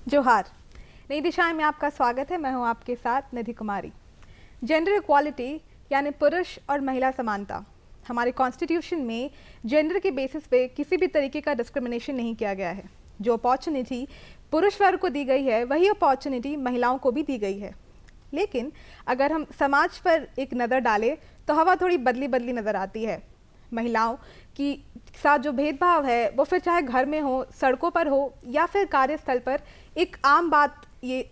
जोहार। नई दिशाएं में आपका स्वागत है। मैं हूं आपके साथ निधि कुमारी। जेंडर इक्वालिटी यानी पुरुष और महिला समानता, हमारे कॉन्स्टिट्यूशन में जेंडर के बेसिस पे किसी भी तरीके का डिस्क्रिमिनेशन नहीं किया गया है। जो अपॉर्चुनिटी पुरुष वर्ग को दी गई है वही अपॉर्चुनिटी महिलाओं को भी दी गई है। लेकिन अगर हम समाज पर एक नज़र डालें तो हवा थोड़ी बदली बदली नज़र आती है। महिलाओं की साथ जो भेदभाव है वो फिर चाहे घर में हो, सड़कों पर हो या फिर कार्यस्थल पर, एक आम बात ये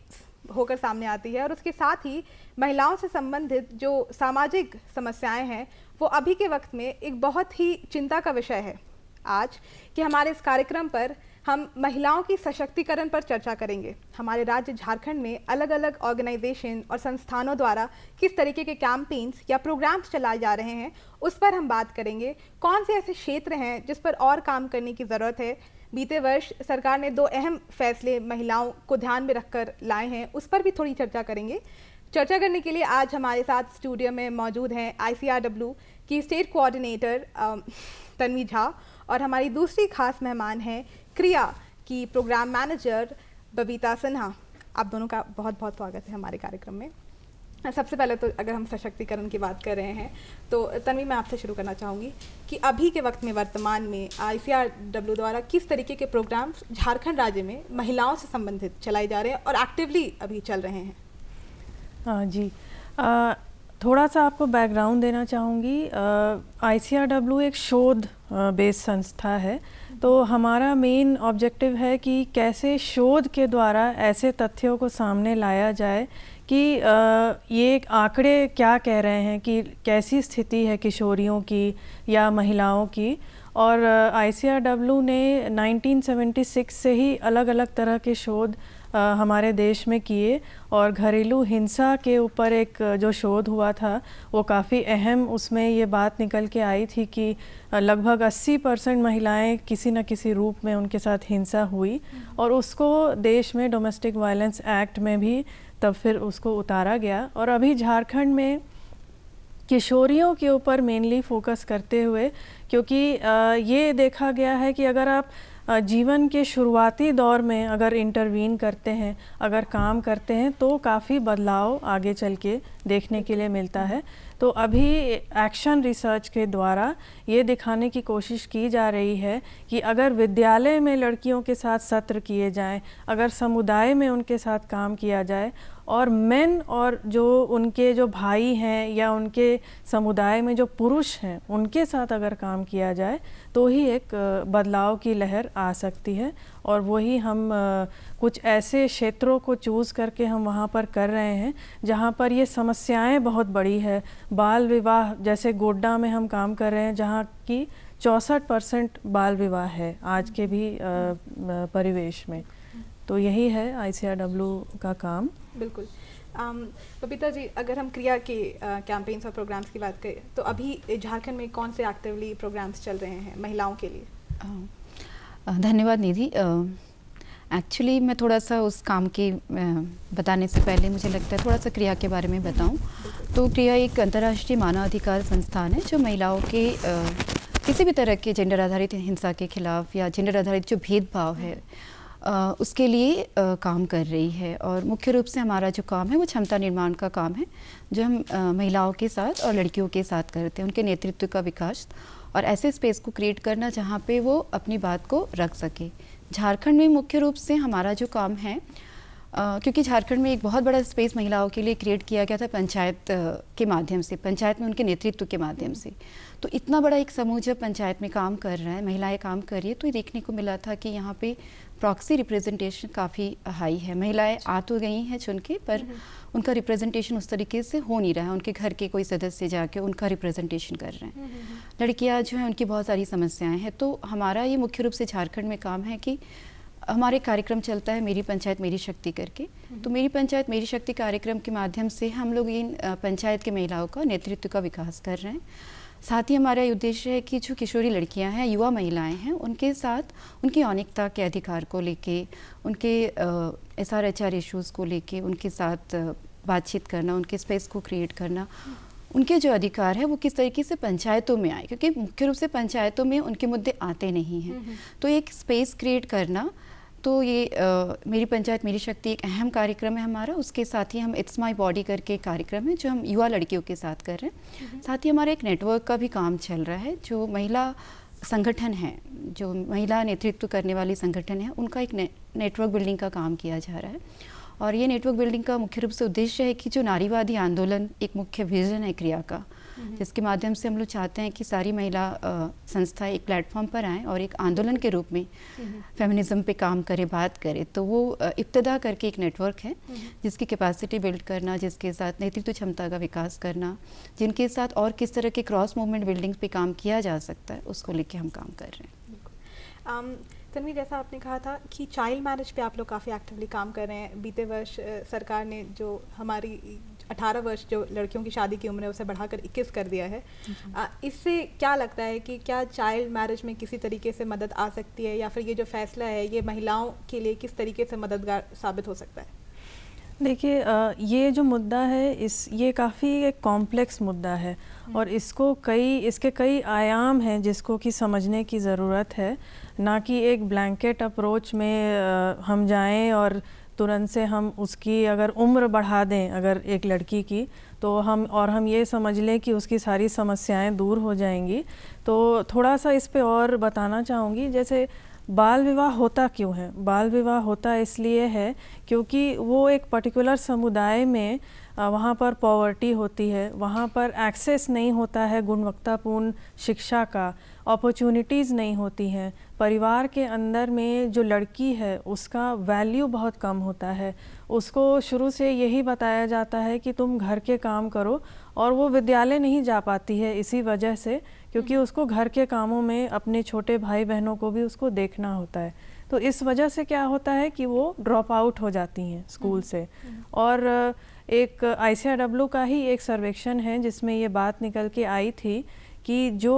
होकर सामने आती है। और उसके साथ ही महिलाओं से संबंधित जो सामाजिक समस्याएं हैं वो अभी के वक्त में एक बहुत ही चिंता का विषय है। आज के हमारे इस कार्यक्रम पर हम महिलाओं की सशक्तिकरण पर चर्चा करेंगे। हमारे राज्य झारखंड में अलग अलग ऑर्गेनाइजेशन और संस्थानों द्वारा किस तरीके के कैंपेन्स या प्रोग्राम्स चलाए जा रहे हैं उस पर हम बात करेंगे। कौन से ऐसे क्षेत्र हैं जिस पर और काम करने की ज़रूरत है। बीते वर्ष सरकार ने 2 अहम फैसले महिलाओं को ध्यान में रखकर लाए हैं, उस पर भी थोड़ी चर्चा करेंगे। चर्चा करने के लिए आज हमारे साथ स्टूडियो में मौजूद हैं ICRW की स्टेट कोऑर्डिनेटर तन्वी झा और हमारी दूसरी खास मेहमान हैं क्रिया की प्रोग्राम मैनेजर बबीता सिन्हा। आप दोनों का बहुत बहुत स्वागत है हमारे कार्यक्रम में। सबसे पहले तो अगर हम सशक्तिकरण की बात कर रहे हैं तो तन्वी, मैं आपसे शुरू करना चाहूँगी कि अभी के वक्त में वर्तमान में ICRW द्वारा किस तरीके के प्रोग्राम्स झारखंड राज्य में महिलाओं से संबंधित चलाए जा रहे हैं और एक्टिवली अभी चल रहे हैं। जी, थोड़ा सा आपको बैकग्राउंड देना चाहूँगी। ICRW एक शोध बेस्ड संस्था है, तो हमारा मेन ऑब्जेक्टिव है कि कैसे शोध के द्वारा ऐसे तथ्यों को सामने लाया जाए कि ये आंकड़े क्या कह रहे हैं कि कैसी स्थिति है किशोरियों की या महिलाओं की। और ICRW ने 1976 से ही अलग अलग तरह के शोध हमारे देश में किए और घरेलू हिंसा के ऊपर एक जो शोध हुआ था वो काफ़ी अहम, उसमें ये बात निकल के आई थी कि लगभग 80% महिलाएं किसी न किसी रूप में उनके साथ हिंसा हुई और उसको देश में डोमेस्टिक वायलेंस एक्ट में भी तब फिर उसको उतारा गया। और अभी झारखंड में किशोरियों के ऊपर मेनली फोकस करते हुए, क्योंकि ये देखा गया है कि अगर आप जीवन के शुरुआती दौर में अगर इंटरवीन करते हैं, अगर काम करते हैं तो काफ़ी बदलाव आगे चल के देखने के लिए मिलता है। तो अभी एक्शन रिसर्च के द्वारा ये दिखाने की कोशिश की जा रही है कि अगर विद्यालय में लड़कियों के साथ सत्र किए जाएं, अगर समुदाय में उनके साथ काम किया जाए और मेन और जो उनके जो भाई हैं या उनके समुदाय में जो पुरुष हैं उनके साथ अगर काम किया जाए तो ही एक बदलाव की लहर आ सकती है। और वही हम कुछ ऐसे क्षेत्रों को चूज़ करके हम वहाँ पर कर रहे हैं जहाँ पर ये समस्याएं बहुत बड़ी है। बाल विवाह, जैसे गोड्डा में हम काम कर रहे हैं जहाँ की 64% बाल विवाह है आज के भी परिवेश में। तो यही है ICRW का काम। बिल्कुल। बबीता जी, अगर हम क्रिया के कैंपेन्स और प्रोग्राम्स की बात करें तो अभी झारखंड में कौन से एक्टिवली प्रोग्राम्स चल रहे हैं महिलाओं के लिए? धन्यवाद निधि। एक्चुअली मैं थोड़ा सा उस काम के बताने से पहले मुझे लगता है थोड़ा सा क्रिया के बारे में बताऊं। तो क्रिया एक अंतर्राष्ट्रीय मानवाधिकार संस्थान है जो महिलाओं के किसी भी तरह के जेंडर आधारित हिंसा के खिलाफ या जेंडर आधारित जो भेदभाव है उसके लिए काम कर रही है। और मुख्य रूप से हमारा जो काम है वो क्षमता निर्माण का काम है, जो हम महिलाओं के साथ और लड़कियों के साथ करते हैं, उनके नेतृत्व का विकास और ऐसे स्पेस को क्रिएट करना जहाँ पे वो अपनी बात को रख सके। झारखंड में मुख्य रूप से हमारा जो काम है, क्योंकि झारखंड में एक बहुत बड़ा स्पेस महिलाओं के लिए क्रिएट किया गया था पंचायत के माध्यम से, पंचायत में उनके नेतृत्व के माध्यम से। तो इतना बड़ा एक समूह जब पंचायत में काम कर रहा है, महिलाएं काम कर रही है, तो ये देखने को मिला था कि यहाँ पे प्रॉक्सी रिप्रेजेंटेशन काफ़ी हाई है। महिलाएं आ तो गई हैं चुन के, पर उनका रिप्रेजेंटेशन उस तरीके से हो नहीं रहा है। उनके घर के कोई सदस्य जाके उनका रिप्रेजेंटेशन कर रहे हैं। लड़कियां जो हैं उनकी बहुत सारी समस्याएं हैं। तो हमारा ये मुख्य रूप से झारखंड में काम है कि हमारे कार्यक्रम चलता है मेरी पंचायत मेरी शक्ति करके। तो मेरी पंचायत मेरी शक्ति कार्यक्रम के माध्यम से हम लोग इन पंचायत के महिलाओं का नेतृत्व का विकास कर रहे हैं। साथ ही हमारा उद्देश्य है कि जो किशोरी लड़कियां हैं, युवा महिलाएं हैं, उनके साथ उनकी यौनिकता के अधिकार को लेके, उनके SR-HR इश्यूज़ को लेके उनके साथ बातचीत करना, उनके स्पेस को क्रिएट करना, उनके जो अधिकार है वो किस तरीके से पंचायतों में आए, क्योंकि मुख्य रूप से पंचायतों में उनके मुद्दे आते नहीं हैं। तो एक स्पेस क्रिएट करना, तो ये मेरी पंचायत मेरी शक्ति एक अहम कार्यक्रम है हमारा। उसके साथ ही हम इट्स माय बॉडी करके कार्यक्रम है जो हम युवा लड़कियों के साथ कर रहे हैं। साथ ही हमारा एक नेटवर्क का भी काम चल रहा है, जो महिला संगठन है, जो महिला नेतृत्व करने वाली संगठन है, उनका एक नेटवर्क बिल्डिंग का काम किया जा रहा है। और ये नेटवर्क बिल्डिंग का मुख्य रूप से उद्देश्य है कि जो नारीवादी आंदोलन एक मुख्य विजन है क्रिया का, जिसके माध्यम से हम लोग चाहते हैं कि सारी महिला संस्थाएं एक प्लेटफॉर्म पर आएँ और एक आंदोलन के रूप में फेमिनिज्म पे काम करे, बात करे। तो वो इब्तदा करके एक नेटवर्क है जिसकी कैपेसिटी बिल्ड करना, जिसके साथ नेतृत्व क्षमता का विकास करना, जिनके साथ और किस तरह के क्रॉस मूवमेंट बिल्डिंग पे काम किया जा सकता है, उसको लेके हम काम कर रहे हैं। तन्वी, जैसा आपने कहा था कि चाइल्ड मैरिज पे आप लोग काफ़ी एक्टिवली काम कर रहे हैं। बीते वर्ष सरकार ने जो हमारी 18 वर्ष जो लड़कियों की शादी की उम्र है उसे बढ़ाकर 21 कर दिया है। इससे क्या लगता है कि क्या चाइल्ड मैरिज में किसी तरीके से मदद आ सकती है, या फिर ये जो फैसला है ये महिलाओं के लिए किस तरीके से मददगार साबित हो सकता है? देखिए, ये जो मुद्दा है ये काफ़ी एक कॉम्प्लेक्स मुद्दा है और इसके कई आयाम हैं जिसको कि समझने की ज़रूरत है, ना कि एक ब्लैंकेट अप्रोच में हम जाएं और तुरंत से हम उसकी अगर उम्र बढ़ा दें अगर एक लड़की की, तो हम ये समझ लें कि उसकी सारी समस्याएं दूर हो जाएंगी। तो थोड़ा सा इस पे और बताना चाहूँगी। जैसे बाल विवाह होता क्यों है? बाल विवाह होता इसलिए है क्योंकि वो एक पर्टिकुलर समुदाय में वहाँ पर पॉवर्टी होती है, वहाँ पर एक्सेस नहीं होता है गुणवत्तापूर्ण शिक्षा का, अपॉर्चुनिटीज़ नहीं होती हैं, परिवार के अंदर में जो लड़की है उसका वैल्यू बहुत कम होता है, उसको शुरू से यही बताया जाता है कि तुम घर के काम करो, और वो विद्यालय नहीं जा पाती है इसी वजह से, क्योंकि उसको घर के कामों में अपने छोटे भाई बहनों को भी उसको देखना होता है। तो इस वजह से क्या होता है कि वो ड्रॉप आउट हो जाती हैं स्कूल से। और एक ICRW का ही एक सर्वेक्षण है जिसमें ये बात निकल के आई थी कि जो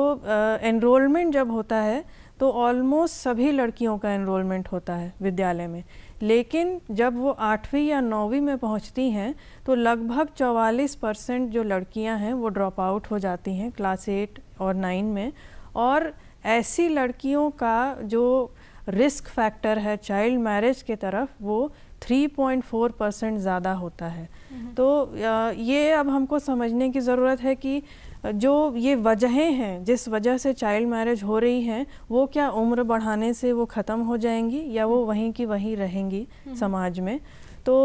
एनरोलमेंट जब होता है तो ऑलमोस्ट सभी लड़कियों का एनरोलमेंट होता है विद्यालय में, लेकिन जब वो 8वीं या 9वीं में पहुंचती हैं तो लगभग 44% जो लड़कियां हैं वो ड्रॉप आउट हो जाती हैं क्लास 8 और 9 में। और ऐसी लड़कियों का जो रिस्क फैक्टर है चाइल्ड मैरिज के तरफ वो 3.4% ज़्यादा होता है। तो ये अब हमको समझने की ज़रूरत है कि जो ये वजहें हैं जिस वजह से चाइल्ड मैरिज हो रही हैं वो क्या उम्र बढ़ाने से वो ख़त्म हो जाएंगी या वो वहीं की वहीं रहेंगी समाज में। तो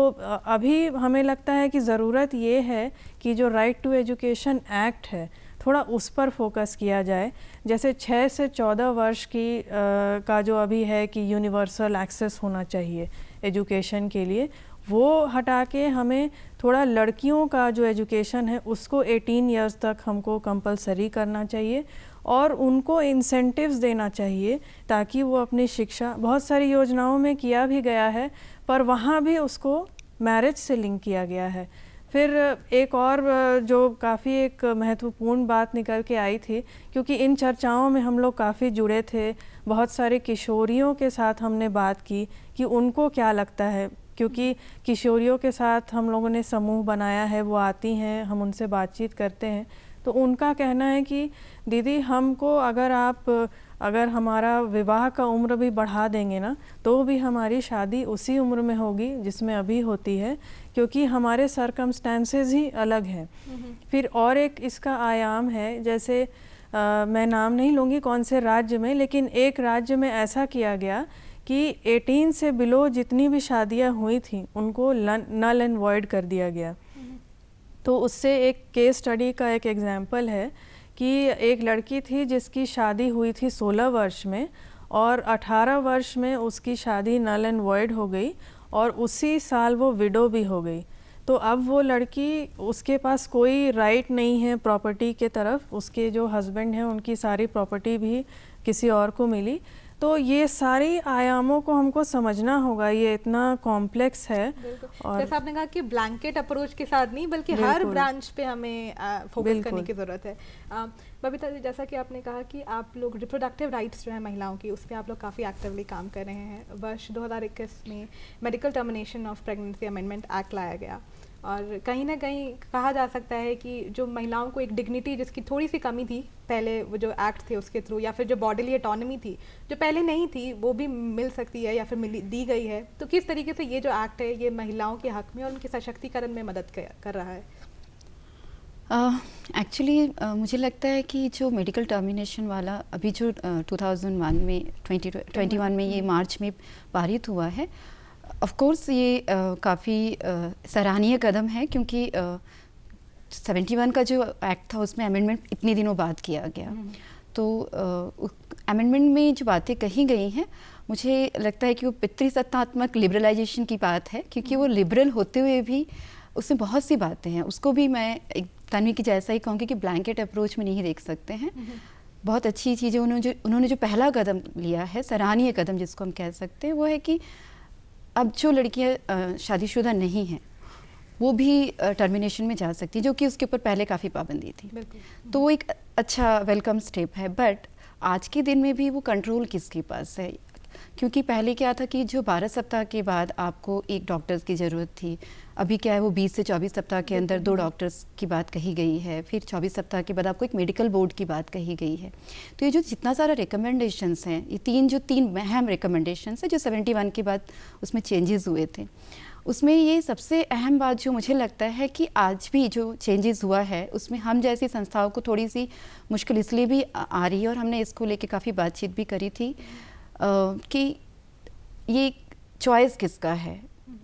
अभी हमें लगता है कि ज़रूरत ये है कि जो राइट टू एजुकेशन एक्ट है थोड़ा उस पर फोकस किया जाए। जैसे 6 से 14 वर्ष की का जो अभी है कि यूनिवर्सल एक्सेस होना चाहिए एजुकेशन के लिए, वो हटा के हमें थोड़ा लड़कियों का जो एजुकेशन है उसको 18 इयर्स तक हमको कंपलसरी करना चाहिए और उनको इंसेंटिव्स देना चाहिए ताकि वो अपनी शिक्षा, बहुत सारी योजनाओं में किया भी गया है पर वहाँ भी उसको मैरिज से लिंक किया गया है। फिर एक और जो काफ़ी एक महत्वपूर्ण बात निकल के आई थी, क्योंकि इन चर्चाओं में हम लोग काफ़ी जुड़े थे, बहुत सारे किशोरियों के साथ हमने बात की कि उनको क्या लगता है, क्योंकि किशोरियों के साथ हम लोगों ने समूह बनाया है, वो आती हैं, हम उनसे बातचीत करते हैं, तो उनका कहना है कि दीदी हमको अगर हमारा विवाह का उम्र भी बढ़ा देंगे ना तो भी हमारी शादी उसी उम्र में होगी जिसमें अभी होती है, क्योंकि हमारे सरकमस्टेंसेस ही अलग हैं। फिर और एक इसका आयाम है, जैसे मैं नाम नहीं लूँगी कौन से राज्य में, लेकिन एक राज्य में ऐसा किया गया कि 18 से बिलो जितनी भी शादियां हुई थी उनको नल एंड वॉइड कर दिया गया। तो उससे एक केस स्टडी का एक एग्जाम्पल है कि एक लड़की थी जिसकी शादी हुई थी 16 वर्ष में और 18 वर्ष में उसकी शादी नल एंड वॉइड हो गई और उसी साल वो विडो भी हो गई। तो अब वो लड़की, उसके पास कोई राइट नहीं है प्रॉपर्टी के तरफ, उसके जो हस्बैंड हैं उनकी सारी प्रॉपर्टी भी किसी और को मिली। तो ये सारी आयामों को हमको समझना होगा, ये इतना कॉम्प्लेक्स है। और जैसा आपने कहा कि ब्लैंकेट अप्रोच के साथ नहीं बल्कि हर ब्रांच पे हमें फोकस करने की ज़रूरत है। बबीता जी, जैसा कि आपने कहा कि आप लोग रिप्रोडक्टिव राइट्स जो है महिलाओं की, उस पर आप लोग काफ़ी एक्टिवली काम कर रहे हैं। वर्ष 2021 में medical termination of pregnancy amendment act लाया गया और कहीं ना कहीं कहा जा सकता है कि जो महिलाओं को एक डिग्निटी जिसकी थोड़ी सी कमी थी पहले, वो जो एक्ट थे उसके थ्रू, या फिर जो बॉडीली ऑटोनॉमी थी जो पहले नहीं थी, वो भी मिल सकती है या फिर दी गई है। तो किस तरीके से ये जो एक्ट है ये महिलाओं के हक में और उनके सशक्तिकरण में मदद कर रहा है? एक्चुअली मुझे लगता है कि जो मेडिकल टर्मिनेशन वाला अभी जो 2001 में 2021 में ये मार्च में पारित हुआ है, ऑफ कोर्स ये काफ़ी सराहनीय कदम है, क्योंकि 71 का जो एक्ट था उसमें अमेंडमेंट इतने दिनों बाद किया गया। तो अमेंडमेंट में जो बातें कही गई हैं, मुझे लगता है कि वो पितृसत्तात्मक लिबरलाइजेशन की बात है, क्योंकि वो लिबरल होते हुए भी उसमें बहुत सी बातें हैं। उसको भी मैं एक तन्वी की जैसा ही कहूँगी कि ब्लैंकेट अप्रोच में नहीं देख सकते हैं। बहुत अच्छी चीज़ें उन्होंने जो पहला कदम लिया है, सराहनीय कदम जिसको हम कह सकते हैं, वो है कि अब जो लड़कियाँ शादीशुदा नहीं हैं वो भी टर्मिनेशन में जा सकती है, जो कि उसके ऊपर पहले काफ़ी पाबंदी थी। तो वो एक अच्छा वेलकम स्टेप है। बट आज के दिन में भी वो कंट्रोल किसके पास है? क्योंकि पहले क्या था कि जो 12 सप्ताह के बाद आपको एक डॉक्टर्स की ज़रूरत थी, अभी क्या है वो 20 से 24 सप्ताह के अंदर 2 डॉक्टर्स की बात कही गई है, फिर 24 सप्ताह के बाद आपको एक मेडिकल बोर्ड की बात कही गई है। तो ये जो जितना सारा रिकमेंडेशंस हैं, ये तीन अहम रिकमेंडेशंस हैं जो 71 के बाद उसमें चेंजेस हुए थे। उसमें ये सबसे अहम बात जो मुझे लगता है कि आज भी जो चेंजेस हुआ है उसमें हम जैसी संस्थाओं को थोड़ी सी मुश्किल इसलिए भी आ रही है, और हमने इसको लेके काफ़ी बातचीत भी करी थी कि ये चॉइस किसका है,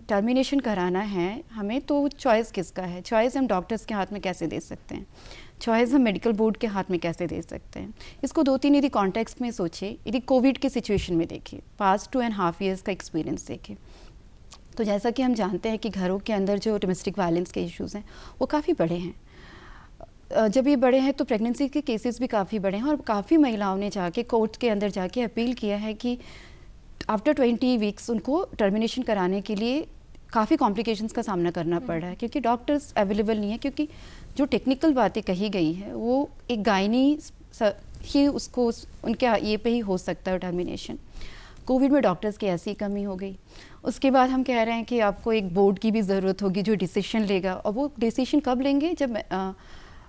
टर्मिनेशन कराना है हमें, तो चॉइस किसका है? चॉइस हम डॉक्टर्स के हाथ में कैसे दे सकते हैं? चॉइस हम मेडिकल बोर्ड के हाथ में कैसे दे सकते हैं? इसको 2-3 यदि कॉन्टेक्स्ट में सोचे, यदि कोविड के सिचुएशन में देखिए, पास्ट 2.5 ईयर्स का एक्सपीरियंस देखें, तो जैसा कि हम जानते हैं कि घरों के अंदर जो डोमेस्टिक वायलेंस के इश्यूज़ हैं वो काफ़ी बड़े हैं। जब ये बड़े हैं तो प्रेगनेंसी के केसेस भी काफ़ी बड़े हैं, और काफ़ी महिलाओं ने जाके कोर्ट के अंदर जाके अपील किया है कि आफ्टर 20 वीक्स उनको टर्मिनेशन कराने के लिए काफ़ी कॉम्प्लिकेशंस का सामना करना पड़ रहा है, क्योंकि डॉक्टर्स अवेलेबल नहीं है। क्योंकि जो टेक्निकल बातें कही गई है वो एक गायनी ही उसको उनके ये पे ही हो सकता है टर्मिनेशन। कोविड में डॉक्टर्स की ऐसी कमी हो गई। उसके बाद हम कह रहे हैं कि आपको एक बोर्ड की भी ज़रूरत होगी जो डिसीजन लेगा, और वो डिसीजन कब लेंगे? जब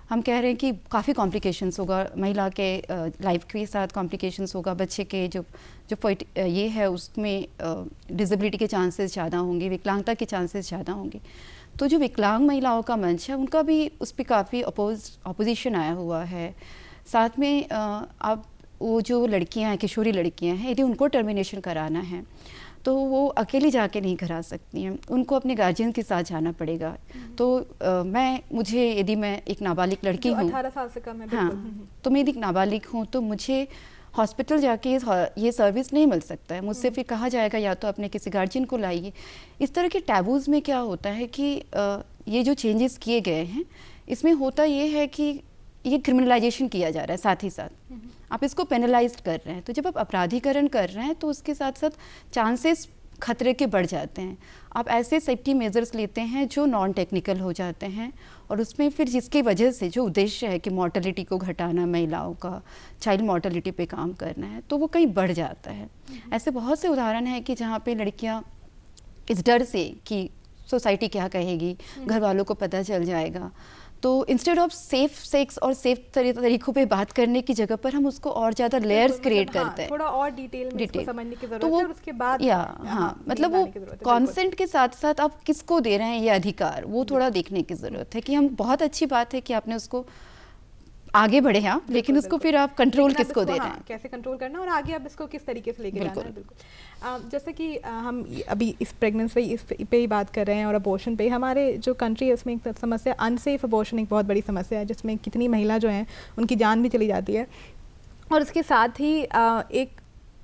हम कह रहे हैं कि काफ़ी कॉम्प्लिकेशंस होगा, महिला के लाइफ के साथ कॉम्प्लिकेशंस होगा, बच्चे के जो ये है उसमें डिसेबिलिटी के चांसेस ज़्यादा होंगे, विकलांगता के चांसेस ज़्यादा होंगे। तो जो विकलांग महिलाओं का मंच है उनका भी उस पर काफ़ी अपोजिशन आया हुआ है। साथ में अब वो जो लड़कियां हैं, किशोरी लड़कियां हैं, यदि उनको टर्मिनेशन कराना है तो वो अकेली जाके नहीं करा सकती हैं, उनको अपने गार्जियन के साथ जाना पड़ेगा। तो मुझे यदि मैं एक नाबालिग लड़की हूँ, 18 साल से कम है, हाँ, तो मैं यदि एक नाबालिग हूँ तो मुझे हॉस्पिटल जाके ये सर्विस नहीं मिल सकता है। मुझसे फिर कहा जाएगा या तो अपने किसी गार्जियन को लाइए। इस तरह के टैबूज़ में क्या होता है कि ये जो चेंजेस किए गए हैं इसमें होता ये है कि ये क्रिमिनलाइजेशन किया जा रहा है, साथ ही साथ आप इसको पेनलाइज कर रहे हैं। तो जब आप अपराधीकरण कर रहे हैं तो उसके साथ साथ चांसेस खतरे के बढ़ जाते हैं। आप ऐसे सेफ्टी मेजर्स लेते हैं जो नॉन टेक्निकल हो जाते हैं, और उसमें फिर जिसकी वजह से जो उद्देश्य है कि मॉर्टेलिटी को घटाना, महिलाओं का चाइल्ड मॉर्टेलिटी पे काम करना है, तो वो कहीं बढ़ जाता है। ऐसे बहुत से उदाहरण हैं कि जहाँ पे लड़कियाँ इस डर से कि सोसाइटी क्या कहेगी, घर वालों को पता चल जाएगा, तो इंस्टेड ऑफ सेफ सेक्स और सेफ तरीकों पे बात करने की जगह पर हम उसको और ज़्यादा लेयर्स क्रिएट करते हैं, थोड़ा और डिटेल में इसको समझने की ज़रूरत है, और उसके बाद मतलब वो कॉन्सेंट के साथ साथ आप किसको दे रहे हैं ये अधिकार, वो थोड़ा देखने की ज़रूरत है। कि हम बहुत अच्छी बात है कि आपने उसको आगे बढ़े हैं आप, लेकिन उसको फिर आप कंट्रोल किसको दे रहे हैं, कैसे कंट्रोल करना, और आगे आप इसको किस तरीके से लेके जाना है। बिल्कुल जैसे कि हम अभी इस प्रेगनेंसी इस पे ही बात कर रहे हैं और अबॉर्शन पे, हमारे जो कंट्री है उसमें एक समस्या अनसेफ अबॉर्शन एक बहुत बड़ी समस्या है, जिसमें कितनी महिला जो हैं उनकी जान भी चली जाती है। और इसके साथ ही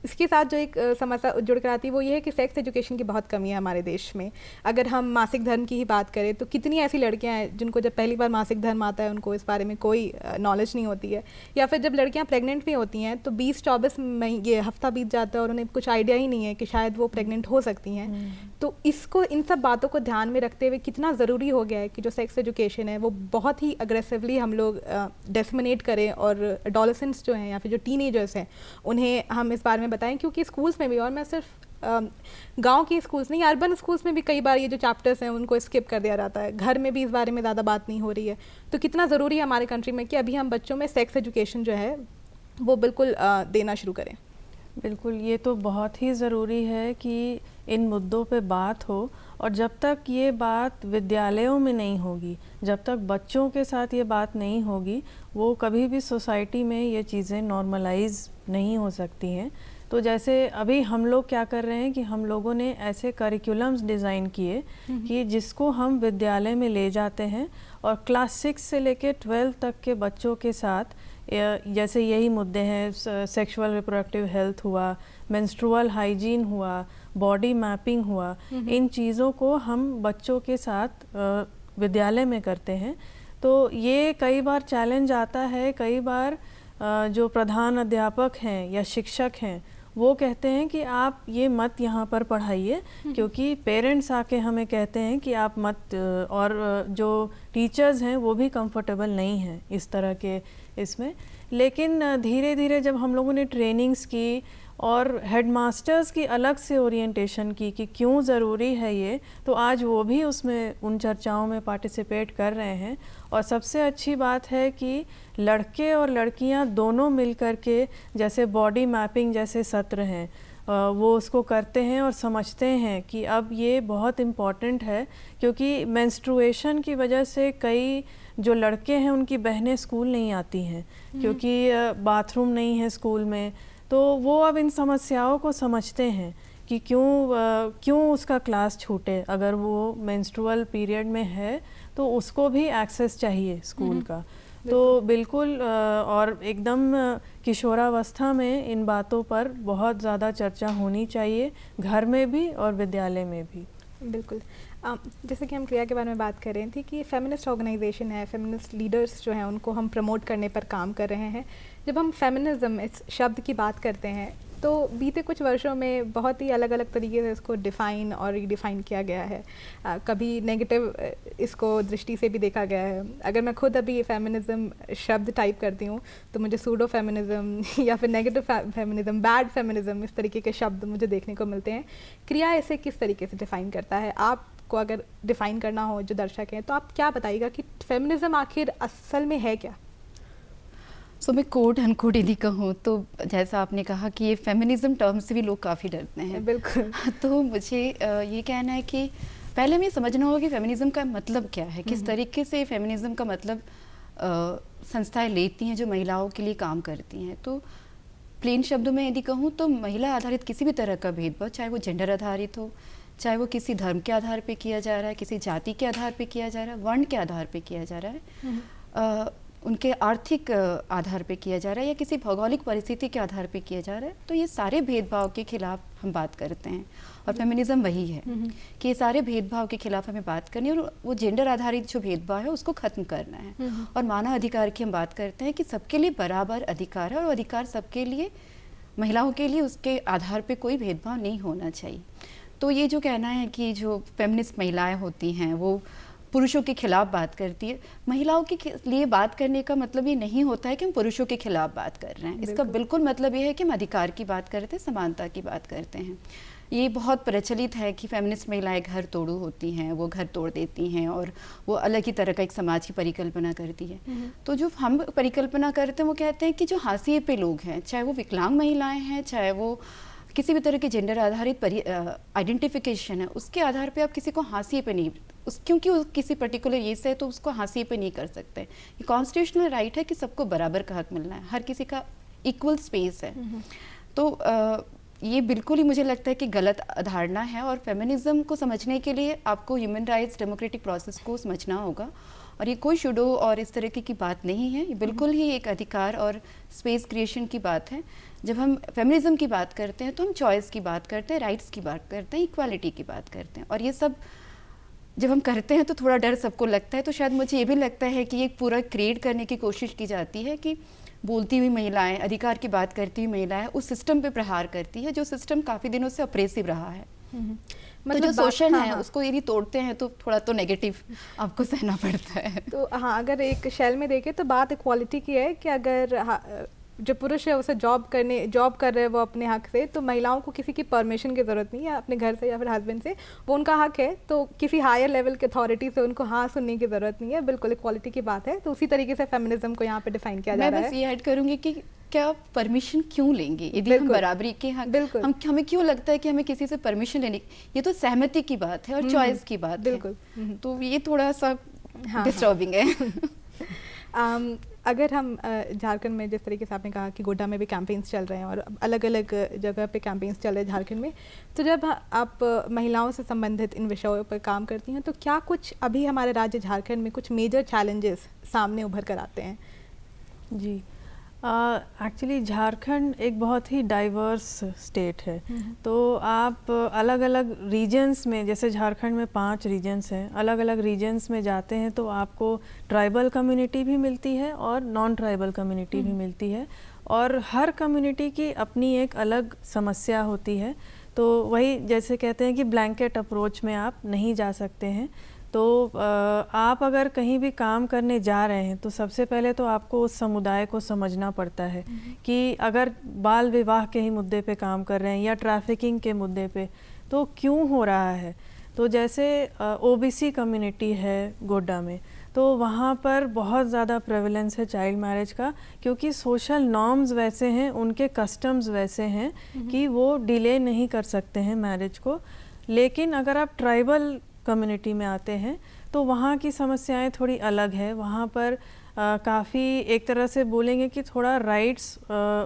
इसके साथ जो एक समस्या जुड़ कर आती है वो ये है कि सेक्स एजुकेशन की बहुत कमी है हमारे देश में। अगर हम मासिक धर्म की ही बात करें तो कितनी ऐसी लड़कियां हैं जिनको जब पहली बार मासिक धर्म आता है उनको इस बारे में कोई नॉलेज नहीं होती है, या फिर जब लड़कियां प्रेग्नेंट भी होती हैं तो 20-24 ये हफ्ता बीत जाता है और उन्हें कुछ आइडिया ही नहीं है कि शायद वो प्रेग्नेंट हो सकती हैं। तो इसको, इन सब बातों को ध्यान में रखते हुए कितना ज़रूरी हो गया है कि जो सेक्स एजुकेशन है वो बहुत ही अग्रेसिवली हम लोग डिसमिनेट करें, और एडोलेसेंट्स जो हैं या फिर जो टीनेजर्स हैं उन्हें हम इस बारे में बताएं, क्योंकि स्कूल्स में भी, और मैं सिर्फ गांव की स्कूल्स नहीं, अर्बन स्कूल्स में भी कई बार ये जो चैप्टर्स हैं उनको स्किप कर दिया जाता है, घर में भी इस बारे में ज़्यादा बात नहीं हो रही है। तो कितना ज़रूरी है हमारे कंट्री में कि अभी हम बच्चों में सेक्स एजुकेशन जो है वो बिल्कुल देना शुरू करें। बिल्कुल, ये तो बहुत ही ज़रूरी है कि इन मुद्दों पे बात हो, और जब तक ये बात विद्यालयों में नहीं होगी, जब तक बच्चों के साथ ये बात नहीं होगी, वो कभी भी सोसाइटी में ये चीज़ें नॉर्मलाइज नहीं हो सकती हैं। तो जैसे अभी हम लोग क्या कर रहे हैं कि हम लोगों ने ऐसे करिकुलम्स डिज़ाइन किए कि जिसको हम विद्यालय में ले जाते हैं और क्लास 6 से लेकर 12 तक के बच्चों के साथ जैसे यही मुद्दे हैं, सेक्सुअल रिप्रोडक्टिव हेल्थ हुआ, मेंस्ट्रुअल हाइजीन हुआ, बॉडी मैपिंग हुआ, इन चीज़ों को हम बच्चों के साथ विद्यालय में करते हैं। तो ये कई बार चैलेंज आता है, कई बार जो प्रधान अध्यापक हैं या शिक्षक हैं वो कहते हैं कि आप ये मत यहाँ पर पढ़ाइए, क्योंकि पेरेंट्स आके हमें कहते हैं कि आप मत, और जो टीचर्स हैं वो भी कंफर्टेबल नहीं हैं इस तरह के इसमें। लेकिन धीरे धीरे जब हम लोगों ने ट्रेनिंग्स की और हेडमास्टर्स की अलग से ओरिएंटेशन की कि क्यों ज़रूरी है ये, तो आज वो भी उसमें उन चर्चाओं में पार्टिसिपेट कर रहे हैं। और सबसे अच्छी बात है कि लड़के और लड़कियां दोनों मिलकर के जैसे बॉडी मैपिंग जैसे सत्र हैं वो उसको करते हैं और समझते हैं कि अब ये बहुत इम्पॉर्टेंट है, क्योंकि मेंस्ट्रुएशन की वजह से कई जो लड़के हैं उनकी बहनें स्कूल नहीं आती हैं क्योंकि बाथरूम नहीं है स्कूल में। तो वो अब इन समस्याओं को समझते हैं कि क्यों उसका क्लास छूटे, अगर वो मेंस्ट्रुअल पीरियड में है तो उसको भी एक्सेस चाहिए स्कूल का। तो बिल्कुल, और एकदम किशोरावस्था में इन बातों पर बहुत ज़्यादा चर्चा होनी चाहिए, घर में भी और विद्यालय में भी। बिल्कुल। जैसे कि हम क्रिया के बारे में बात कर रहे थे कि फेमिनिस्ट ऑर्गेनाइजेशन है, फेमिनिस्ट लीडर्स जो हैं उनको हम प्रमोट करने पर काम कर रहे हैं। जब हम फेमिनिज्म इस शब्द की बात करते हैं तो बीते कुछ वर्षों में बहुत ही अलग अलग तरीके से इसको डिफ़ाइन और रीडिफ़ाइन किया गया है। कभी नेगेटिव इसको दृष्टि से भी देखा गया है। अगर मैं खुद अभी फेमिनिज़्म शब्द टाइप करती हूँ तो मुझे सूडो फेमिनिज़्म या फिर नेगेटिव फेमिनिज़्म, बैड फेमिनिज़्म, इस तरीके के शब्द मुझे देखने को मिलते हैं। क्रिया इसे किस तरीके से डिफ़ाइन करता है? आपको अगर डिफ़ाइन करना हो जो दर्शक हैं तो आप क्या बताइएगा कि फेमिनिज़्म आखिर असल में है क्या? सो मैं कोट अनकोट यदि कहूँ तो जैसा आपने कहा कि ये फेमिनिज्म टर्म से भी लोग काफ़ी डरते हैं। बिल्कुल। तो मुझे ये कहना है कि पहले हमें समझना होगा कि फेमिनिज्म का मतलब क्या है, किस तरीके से फेमिनिज्म का मतलब संस्थाएं लेती हैं जो महिलाओं के लिए काम करती हैं। तो प्लेन शब्दों में यदि कहूँ तो महिला आधारित किसी भी तरह का भेदभाव, चाहे वो जेंडर आधारित हो, चाहे वो किसी धर्म के आधार पे किया जा रहा है, किसी जाति के आधार पे किया जा रहा है, वर्ण के आधार पे किया जा रहा है, उनके आर्थिक आधार पे किया जा रहा है या किसी भौगोलिक परिस्थिति के आधार पे किया जा रहा है, तो ये सारे भेदभाव के खिलाफ हम बात करते हैं। और फेमिनिज्म वही है कि ये सारे भेदभाव के खिलाफ हमें बात करनी है और वो जेंडर आधारित जो भेदभाव है उसको खत्म करना है। और मानव अधिकार की हम बात करते हैं कि सबके लिए बराबर अधिकार है और अधिकार सबके लिए, महिलाओं के लिए उसके आधार पे कोई भेदभाव नहीं होना चाहिए। तो ये जो कहना है कि जो फेमिनिस्ट महिलाएं होती हैं वो पुरुषों के खिलाफ बात करती है, महिलाओं के लिए बात करने का मतलब ये नहीं होता है कि हम पुरुषों के खिलाफ बात कर रहे हैं। इसका बिल्कुल मतलब ये है कि हम अधिकार की बात करते हैं, समानता की बात करते हैं। ये बहुत प्रचलित है कि फेमिनिस्ट महिलाएं घर तोड़ू होती हैं, वो घर तोड़ देती हैं और वो अलग ही तरह का एक समाज की परिकल्पना करती है। तो जो हम परिकल्पना करते हैं वो कहते हैं कि जो हाशिए पे लोग हैं, चाहे वो विकलांग महिलाएं हैं, चाहे वो किसी भी तरह के जेंडर आधारित आइडेंटिफिकेशन है, उसके आधार पे आप किसी को हाशिए पे नहीं, क्योंकि वो किसी पर्टिकुलर ये से है तो उसको हाशिए पे नहीं कर सकते। ये कॉन्स्टिट्यूशनल राइट है कि सबको बराबर का हक मिलना है, हर किसी का इक्वल स्पेस है। तो ये बिल्कुल ही मुझे लगता है कि गलत अवधारणा है और फेमिनिज्म को समझने के लिए आपको ह्यूमन राइट्स डेमोक्रेटिक प्रोसेस को समझना होगा। और ये कोई शुडो और इस तरह की बात नहीं है, ये बिल्कुल ही एक अधिकार और स्पेस क्रिएशन की बात है। जब हम फेमिनिज्म की बात करते हैं तो हम चॉइस की बात करते हैं, राइट्स की बात करते हैं, इक्वालिटी की बात करते हैं। और ये सब जब हम करते हैं तो थोड़ा डर सबको लगता है। तो शायद मुझे ये भी लगता है कि ये पूरा क्रिएट करने की कोशिश की जाती है कि बोलती हुई महिलाएं, अधिकार की बात करती हुई महिलाएं उस सिस्टम पे प्रहार करती है जो सिस्टम काफ़ी दिनों से अप्रेसिव रहा है। तो जो शोषण है उसको यदि तोड़ते हैं तो थोड़ा तो नेगेटिव आपको सहना पड़ता है। तो हाँ, अगर एक शैल में देखें तो बात इक्वालिटी की है कि अगर जो पुरुष है उसे जॉब कर रहे हैं वो अपने हक से, तो महिलाओं को किसी की परमिशन की ज़रूरत नहीं है अपने घर से या फिर हस्बैंड से, वो उनका हक है, तो किसी हायर लेवल के अथॉरिटी से उनको हाँ सुनने की ज़रूरत नहीं है। बिल्कुल इक्वालिटी की बात है, तो उसी तरीके से फेमिनिज्म को यहाँ पे डिफाइन किया जा रहा है। मैं बस ये ऐड करूँगी कि क्या परमिशन क्यों लेंगे, यदि हम बराबरी के हक, हमें क्यों लगता है कि हमें किसी से परमिशन लेने, ये तो सहमति की बात है और चॉइस की बात है। बिल्कुल, तो ये थोड़ा सा डिस्टर्बिंग है। अगर हम झारखंड में, जिस तरीके से आपने कहा कि गोड्डा में भी कैंपेन्स चल रहे हैं और अलग अलग जगह पे कैंपेन्स चल रहे हैं झारखंड में, तो जब आप महिलाओं से संबंधित इन विषयों पर काम करती हैं, तो क्या कुछ अभी हमारे राज्य झारखंड में कुछ मेजर चैलेंजेस सामने उभर कर आते हैं? जी, एक्चुअली झारखंड एक बहुत ही डाइवर्स स्टेट है। तो आप अलग अलग रीजन्स में, जैसे झारखंड में 5 रीजन्स हैं, अलग अलग रीजन्स में जाते हैं तो आपको ट्राइबल कम्युनिटी भी मिलती है और नॉन ट्राइबल कम्युनिटी भी मिलती है, और हर कम्युनिटी की अपनी एक अलग समस्या होती है। तो वही जैसे कहते हैं कि ब्लैंकेट अप्रोच में आप नहीं जा सकते हैं। तो आप अगर कहीं भी काम करने जा रहे हैं तो सबसे पहले तो आपको उस समुदाय को समझना पड़ता है कि अगर बाल विवाह के ही मुद्दे पे काम कर रहे हैं या ट्रैफिकिंग के मुद्दे पे, तो क्यों हो रहा है। तो जैसे ओबीसी कम्युनिटी है गोड्डा में, तो वहाँ पर बहुत ज़्यादा प्रेवलेंस है चाइल्ड मैरिज का, क्योंकि सोशल नॉर्म्स वैसे हैं, उनके कस्टम्स वैसे हैं कि वो डिले नहीं कर सकते हैं मैरिज को। लेकिन अगर आप ट्राइबल कम्युनिटी में आते हैं तो वहाँ की समस्याएं थोड़ी अलग है। वहाँ पर काफ़ी एक तरह से बोलेंगे कि थोड़ा राइट्स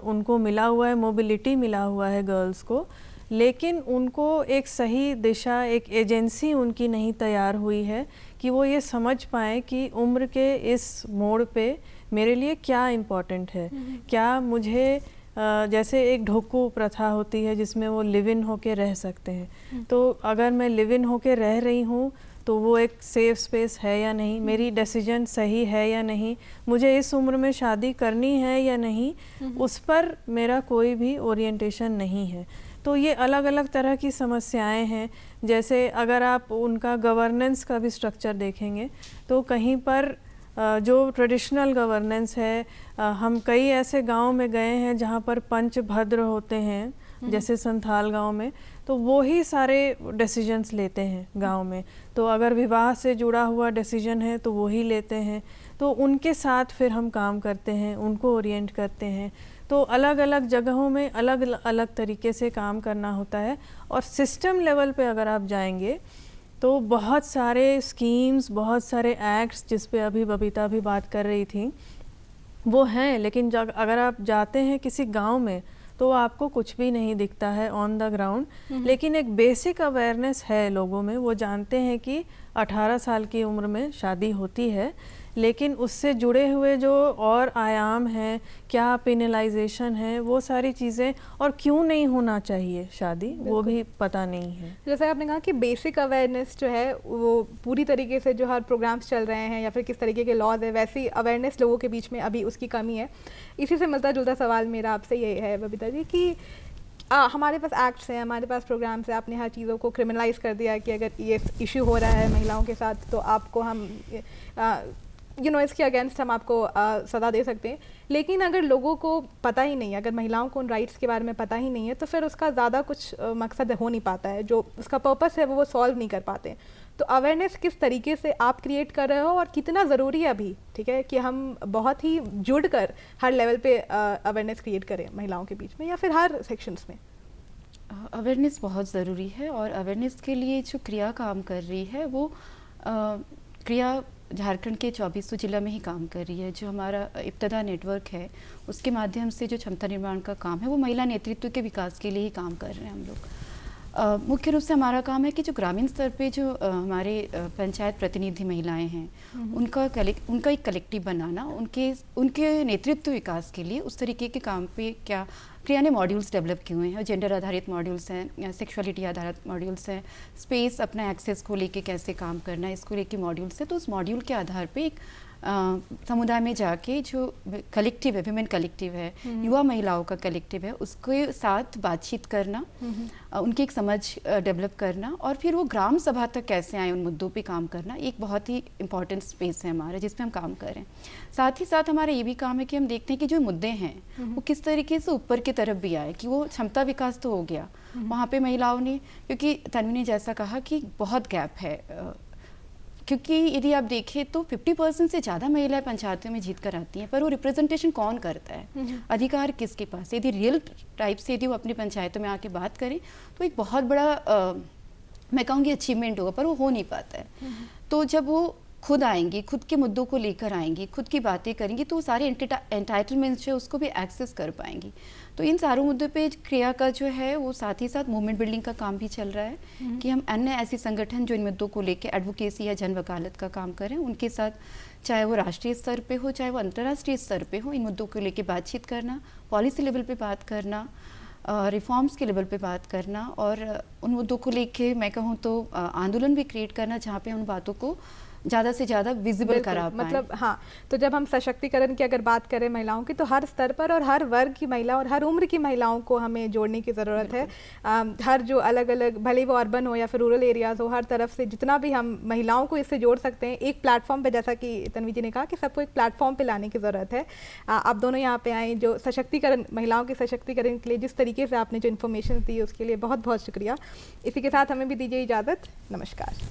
उनको मिला हुआ है, मोबिलिटी मिला हुआ है गर्ल्स को, लेकिन उनको एक सही दिशा, एक एजेंसी उनकी नहीं तैयार हुई है कि वो ये समझ पाएँ कि उम्र के इस मोड़ पे मेरे लिए क्या इम्पोर्टेंट है। क्या मुझे जैसे एक ढोकू प्रथा होती है जिसमें वो लिव इन होके रह सकते हैं, तो अगर मैं लिव इन होके रह रही हूँ तो वो एक सेफ स्पेस है या नहीं, मेरी डिसीजन सही है या नहीं, मुझे इस उम्र में शादी करनी है या नहीं, उस पर मेरा कोई भी ओरिएंटेशन नहीं है। तो ये अलग अलग तरह की समस्याएं हैं। जैसे अगर आप उनका गवर्नेंस का भी स्ट्रक्चर देखेंगे तो कहीं पर जो ट्रेडिशनल गवर्नेंस है, हम कई ऐसे गांव में गए हैं जहां पर पंच भद्र होते हैं, जैसे संथाल गांव में, तो वो ही सारे डिसीजंस लेते हैं गांव में। तो अगर विवाह से जुड़ा हुआ डिसीजन है तो वो ही लेते हैं, तो उनके साथ फिर हम काम करते हैं, उनको ओरिएंट करते हैं। तो अलग अलग जगहों में अलग अलग तरीके से काम करना होता है। और सिस्टम लेवल पे अगर आप जाएंगे तो बहुत सारे स्कीम्स, बहुत सारे एक्ट्स, जिस पे अभी बबीता भी बात कर रही थी, वो हैं, लेकिन अगर आप जाते हैं किसी गांव में तो आपको कुछ भी नहीं दिखता है ऑन द ग्राउंड। लेकिन एक बेसिक अवेयरनेस है लोगों में, वो जानते हैं कि 18 साल की उम्र में शादी होती है, लेकिन उससे जुड़े हुए जो और आयाम हैं, क्या पेनलाइजेशन है, वो सारी चीज़ें, और क्यों नहीं होना चाहिए शादी, वो भी पता नहीं है। जैसे आपने कहा कि बेसिक अवेयरनेस जो है वो पूरी तरीके से जो हर प्रोग्राम्स चल रहे हैं या फिर किस तरीके के लॉज है, वैसी अवेयरनेस लोगों के बीच में अभी उसकी कमी है। इसी से मिलता जुलता सवाल मेरा आपसे ये है बबीता जी कि हमारे पास एक्ट्स हैं, हमारे पास प्रोग्राम्स हैं, आपने हर चीज़ों को क्रिमिनलाइज कर दिया कि अगर ये इशू हो रहा है महिलाओं के साथ तो आपको हम इसके अगेंस्ट हम आपको सज़ा दे सकते हैं। लेकिन अगर लोगों को पता ही नहीं है, अगर महिलाओं को उन राइट्स के बारे में पता ही नहीं है, तो फिर उसका ज़्यादा कुछ मकसद हो नहीं पाता है, जो उसका पर्पस है वो सॉल्व नहीं कर पाते। तो अवेयरनेस किस तरीके से आप क्रिएट कर रहे हो और कितना ज़रूरी है अभी, ठीक है, कि हम बहुत ही जुड़ कर हर लेवल पे अवेयरनेस क्रिएट करें महिलाओं के बीच में या फिर हर सेक्शंस में? अवेयरनेस बहुत ज़रूरी है, और अवेयरनेस के लिए जो क्रिया काम कर रही है वो क्रिया झारखंड के 24 जिला में ही काम कर रही है। जो हमारा इब्तदा नेटवर्क है उसके माध्यम से जो क्षमता निर्माण का काम है वो महिला नेतृत्व के विकास के लिए ही काम कर रहे हैं हम लोग। मुख्य रूप से हमारा काम है कि जो ग्रामीण स्तर पे जो हमारे पंचायत प्रतिनिधि महिलाएं हैं उनका एक कलेक्टिव बनाना, उनके नेतृत्व विकास के लिए उस तरीके के काम पे क्या क्रिया ने मॉड्यूल्स डेवलप किए हुए हैं। जेंडर आधारित मॉड्यूल्स हैं या सेक्सुअलिटी आधारित मॉड्यूल्स हैं, स्पेस अपना एक्सेस को लेके कैसे काम करना है इसको लेके मॉड्यूल्स हैं। तो उस मॉड्यूल के आधार पे एक समुदाय में जाके जो कलेक्टिव है, विमेन कलेक्टिव है, युवा महिलाओं का कलेक्टिव है, उसके साथ बातचीत करना, उनकी एक समझ डेवलप करना और फिर वो ग्राम सभा तक कैसे आए उन मुद्दों पे काम करना, एक बहुत ही इम्पॉर्टेंट स्पेस है हमारा जिसमें हम काम कर रहे हैं। साथ ही साथ हमारा ये भी काम है कि हम देखते हैं कि जो मुद्दे हैं वो किस तरीके से ऊपर की तरफ भी आए, कि वो क्षमता विकास तो हो गया वहाँ पे महिलाओं ने, क्योंकि तन्वी ने जैसा कहा कि बहुत गैप है, क्योंकि यदि आप देखें तो 50% से ज़्यादा महिलाएं पंचायतों में जीत कर आती हैं, पर वो रिप्रेजेंटेशन कौन करता है, अधिकार किसके पास है। यदि रियल टाइप से यदि वो अपनी पंचायतों में आके बात करें तो एक बहुत बड़ा मैं कहूँगी अचीवमेंट होगा, पर वो हो नहीं पाता है। तो जब वो खुद आएंगी, खुद के मुद्दों को लेकर आएंगी, खुद की बातें करेंगी, तो वो सारे एंटाइटलमेंट्स जो उसको भी एक्सेस कर पाएंगी। तो इन सारों मुद्दों पे क्रिया का जो है वो साथ ही साथ मूवमेंट बिल्डिंग का काम भी चल रहा है कि हम अन्य ऐसे संगठन जो इन मुद्दों को लेकर एडवोकेसी या जन वकालत का काम करें, उनके साथ चाहे वो राष्ट्रीय स्तर पे हो चाहे वो अंतर्राष्ट्रीय स्तर पे हो, इन मुद्दों को लेकर बातचीत करना, पॉलिसी लेवल पे बात करना, रिफॉर्म्स के लेवल पे बात करना और उन मुद्दों को लेके मैं कहूँ तो आंदोलन भी क्रिएट करना जहाँ पे उन बातों को ज़्यादा से ज़्यादा विजिबल करा पाएं। मतलब हाँ, तो जब हम सशक्तिकरण की अगर बात करें महिलाओं की, तो हर स्तर पर और हर वर्ग की महिला और हर उम्र की महिलाओं को हमें जोड़ने की ज़रूरत है। हर जो अलग अलग, भले वो अर्बन हो या फिर रूरल एरियाज़ हो, हर तरफ से जितना भी हम महिलाओं को इससे जोड़ सकते हैं एक प्लेटफॉर्म पे, जैसा कि तन्वी जी ने कहा कि सबको एक प्लेटफॉर्म पे लाने की ज़रूरत है। आप दोनों यहाँ पे आए, जो सशक्तिकरण, महिलाओं के सशक्तिकरण के लिए जिस तरीके से आपने जो इन्फॉर्मेशन दी उसके लिए बहुत बहुत शुक्रिया। इसी के साथ हमें भी दीजिए इजाज़त। नमस्कार।